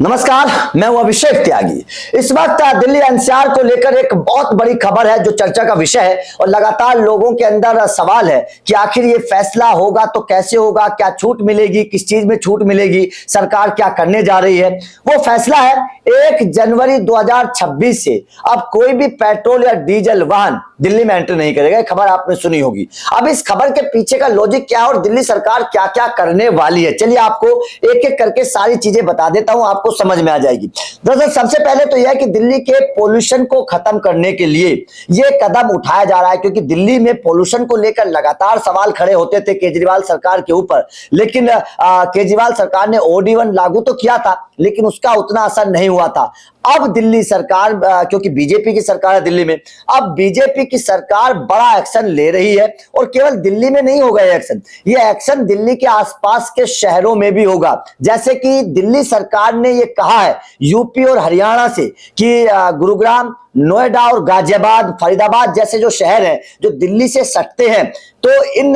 नमस्कार, मैं हूं अभिषेक त्यागी। इस वक्त दिल्ली एनसीआर को लेकर एक बहुत बड़ी खबर है जो चर्चा का विषय है और लगातार लोगों के अंदर सवाल है कि आखिर ये फैसला होगा तो कैसे होगा, क्या छूट मिलेगी, किस चीज में छूट मिलेगी, सरकार क्या करने जा रही है। वो फैसला है 1 जनवरी 2026 से अब कोई भी पेट्रोल या डीजल वाहन दिल्ली में एंटर नहीं करेगा। खबर आपने सुनी होगी। अब इस खबर के पीछे का लॉजिक क्या है और दिल्ली सरकार क्या क्या करने वाली है, चलिए आपको एक एक करके सारी चीजें बता देता हूं, आपको समझ में आ जाएगी। दरअसल सबसे पहले तो यह है कि दिल्ली के पोल्यूशन को खत्म करने के लिए यह कदम उठाया जा रहा है, क्योंकि दिल्ली में पोल्यूशन को लेकर लगातार सवाल खड़े होते थे केजरीवाल सरकार के ऊपर। लेकिन केजरीवाल सरकार ने OD1 लागू तो किया था, लेकिन उसका उतना असर नहीं हुआ था। अब दिल्ली सरकार, क्योंकि बीजेपी की सरकार है दिल्ली में, अब बीजेपी की सरकार बड़ा एक्शन ले रही है और केवल दिल्ली में नहीं होगा ये एक्शन, ये एक्शन दिल्ली के आसपास के शहरों में भी होगा। जैसे कि दिल्ली सरकार ने ये कहा है यूपी और हरियाणा से कि गुरुग्राम, नोएडा और गाजियाबाद, फरीदाबाद जैसे जो शहर हैं जो दिल्ली से सटते हैं, तो इन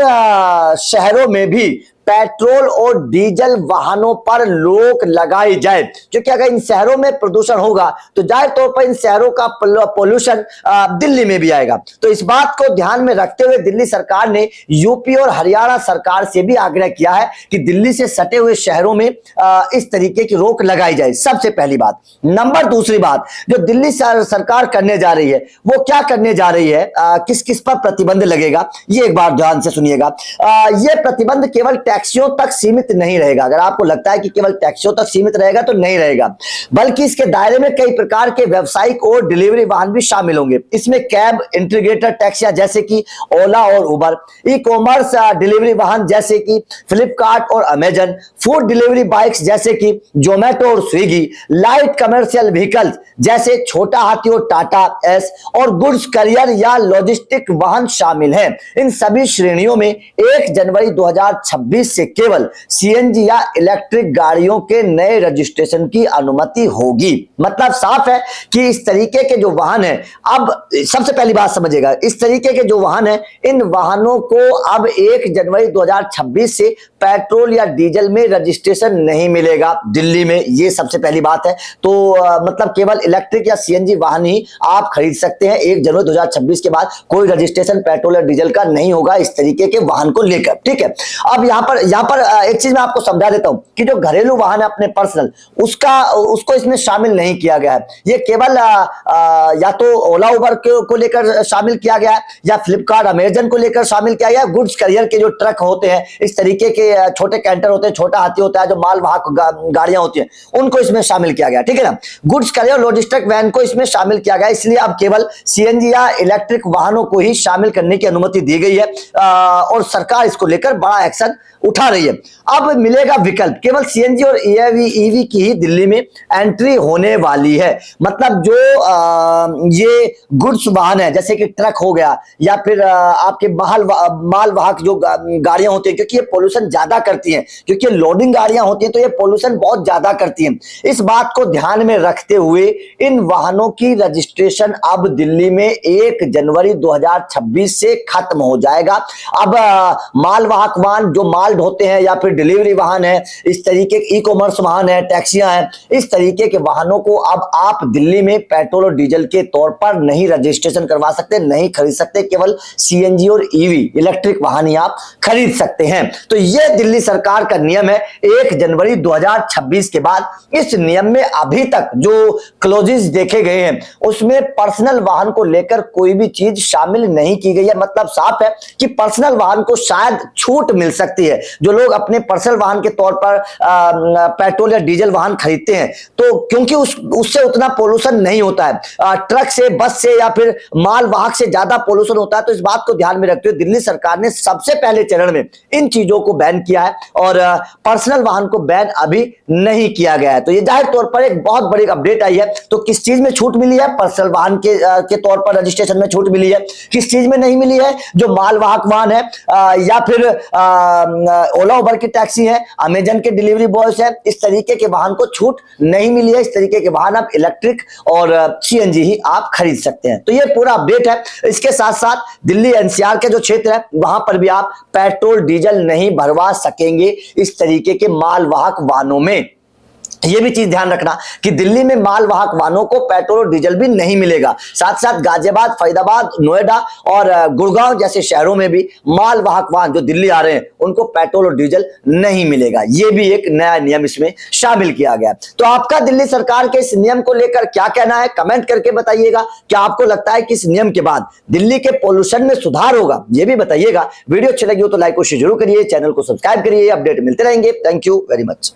शहरों में भी पेट्रोल और डीजल वाहनों पर रोक लगाई जाए, क्योंकि अगर इन शहरों में प्रदूषण होगा तो जाहिर तौर पर इन शहरों का पोल्यूशन दिल्ली में भी आएगा। तो इस बात को ध्यान में रखते हुए दिल्ली सरकार ने यूपी और हरियाणा सरकार से भी आग्रह किया है कि दिल्ली से सटे हुए शहरों में इस तरीके की रोक लगाई जाए। सबसे पहली बात। नंबर दूसरी बात जो दिल्ली सरकार करने जा रही है वो क्या करने जा रही है, किस किस पर प्रतिबंध लगेगा, ये एक बार ध्यान से सुनिएगा। यह प्रतिबंध केवल टैक्सियों तक सीमित नहीं रहेगा। अगर आपको लगता है कि केवल टैक्सियों तक सीमित रहेगा तो नहीं रहेगा, बल्कि इसके दायरे में कई प्रकार के व्यावसायिक और डिलीवरी वाहन भी शामिल होंगे। इसमें कैब, इंटीग्रेटेड टैक्सियां जैसे कि ओला और उबर, ई कॉमर्स डिलीवरी वाहन जैसे कि फ्लिपकार्ट और अमेजन, फूड डिलीवरी बाइक्स जैसे कि जोमेटो और स्विगी, लाइट कमर्शियल व्हीकल्स जैसे छोटा हाथी और टाटा एस, और गुड्स करियर या लॉजिस्टिक वाहन शामिल हैं। इन सभी श्रेणियों में 1 जनवरी 2026 से केवल सीएनजी या इलेक्ट्रिक गाड़ियों के नए रजिस्ट्रेशन की अनुमति होगी। मतलब साफ है कि इस तरीके के जो वाहन है, अब सबसे पहली बात समझिएगा, इस तरीके के जो वाहन है इन वाहनों को अब 1 जनवरी 2026 से पेट्रोल या डीजल में रजिस्ट्रेशन नहीं मिलेगा दिल्ली में। ये सबसे पहली बात है। तो मतलब केवल इलेक्ट्रिक या सीएनजी वाहन ही आप खरीद सकते हैं। 1 जनवरी 2026 के बाद कोई रजिस्ट्रेशन पेट्रोल या डीजल का नहीं होगा इस तरीके के वाहन को लेकर। ठीक है। अब यहाँ पर एक चीज मैं आपको समझा देता हूं कि जो घरेलू वाहन है अपने पर्सनल, उसको इसमें शामिल नहीं किया गया है। ये केवल या तो ओला उबर को लेकर शामिल किया गया है या फ्लिपकार्ट अमेजन को लेकर शामिल किया गया है। गुड्स करियर के जो ट्रक होते हैं, इस तरीके के छोटे कैंटर होते हैं, छोटा हाथी होता है, जो माल वाहक गाड़ियां होती हैं, उनको इसमें शामिल किया गया। ठीक है ना। गुड्स करियर लॉजिस्टिक वैन को इसमें शामिल किया गया, इसलिए अब केवल सीएनजी या इलेक्ट्रिक वाहनों को ही शामिल करने की अनुमति दी गई है और सरकार इसको लेकर बड़ा एक्शन उठा रही है। अब मिलेगा विकल्प, केवल सीएनजी और ईवी की ही दिल्ली में एंट्री होने वाली है। मतलब जो ये गुड्स वाहन है जैसे कि ट्रक हो गया या फिर आपके माल वाहक जो गाड़ियां होती हैं, क्योंकि ये पोल्यूशन ज्यादा करती हैं, क्योंकि लोडिंग गाड़ियां होती हैं तो ये पोल्यूशन बहुत ज्यादा करती हैं। इस बात को ध्यान में रखते हुए इन वाहनों की रजिस्ट्रेशन अब दिल्ली में 1 जनवरी 2026 से खत्म हो जाएगा। अब माल वाहक वाहन जो माल ढोते हैं या फिर डिलीवरी वाहन है, इस तरीके ई कॉमर्स वाहन है, टैक्सियां हैं, इस तरीके के वाहनों को अब आप दिल्ली में पेट्रोल और डीजल के तौर पर नहीं रजिस्ट्रेशन करवा सकते, नहीं खरीद सकते। केवल सीएनजी और ईवी इलेक्ट्रिक वाहन ही आप खरीद सकते हैं। तो यह दिल्ली सरकार का नियम है 1 जनवरी 2026 के बाद। इस नियम में अभी तक जो क्लोजेस देखे गए हैं उसमें पर्सनल वाहन को लेकर कोई भी चीज शामिल नहीं की गई है। मतलब साफ है कि पर्सनल वाहन को शायद छूट मिल सकती है। जो लोग अपने पर्सनल वाहन के तौर पर पेट्रोल या डीजल वाहन खरीदते हैं, तो क्योंकि उससे उतना पोल्यूशन नहीं होता है, ट्रक से, बस से या फिर माल वाहक से ज्यादा पोल्यूशन होता है। तो इस बात को ध्यान में रखते हुए दिल्ली सरकार ने सबसे पहले चरण में इन चीजों को बैन किया है और पर्सनल वाहन को बैन अभी नहीं किया गया है। तो ये जाहिर तौर पर एक बहुत बड़ी अपडेट आई है। तो किस चीज में छूट मिली है? पर्सनल वाहन के तौर पर रजिस्ट्रेशन में छूट मिली है। किस चीज में नहीं मिली है? जो माल वाहक वाहन है या फिर ओला उबर की टैक्सी है, अमेजन के डिलीवरी बॉयज है, इस तरीके के वाहन को छूट नहीं मिली है। इस तरीके के वाहन आप इलेक्ट्रिक और सीएनजी ही आप खरीद सकते हैं। तो ये पूरा अपडेट है। इसके साथ साथ दिल्ली एनसीआर के जो क्षेत्र है वहां पर भी आप पेट्रोल डीजल नहीं भरवा सकेंगे इस तरीके के माल वाहक वाहनों में। ये भी चीज ध्यान रखना कि दिल्ली में मालवाहक वाहनों को पेट्रोल और डीजल भी नहीं मिलेगा। साथ साथ गाजियाबाद, फरीदाबाद, नोएडा और गुड़गांव जैसे शहरों में भी मालवाहक वाहन जो दिल्ली आ रहे हैं उनको पेट्रोल और डीजल नहीं मिलेगा। ये भी एक नया नियम इसमें शामिल किया गया। तो आपका दिल्ली सरकार के इस नियम को लेकर क्या कहना है, कमेंट करके बताइएगा। क्या आपको लगता है कि इस नियम के बाद दिल्ली के पोल्यूशन में सुधार होगा, ये भी बताइएगा। वीडियो अच्छी लगी हो तो लाइक और शेयर जरूर करिए, चैनल को सब्सक्राइब करिए। अपडेट मिलते रहेंगे। Thank you very much.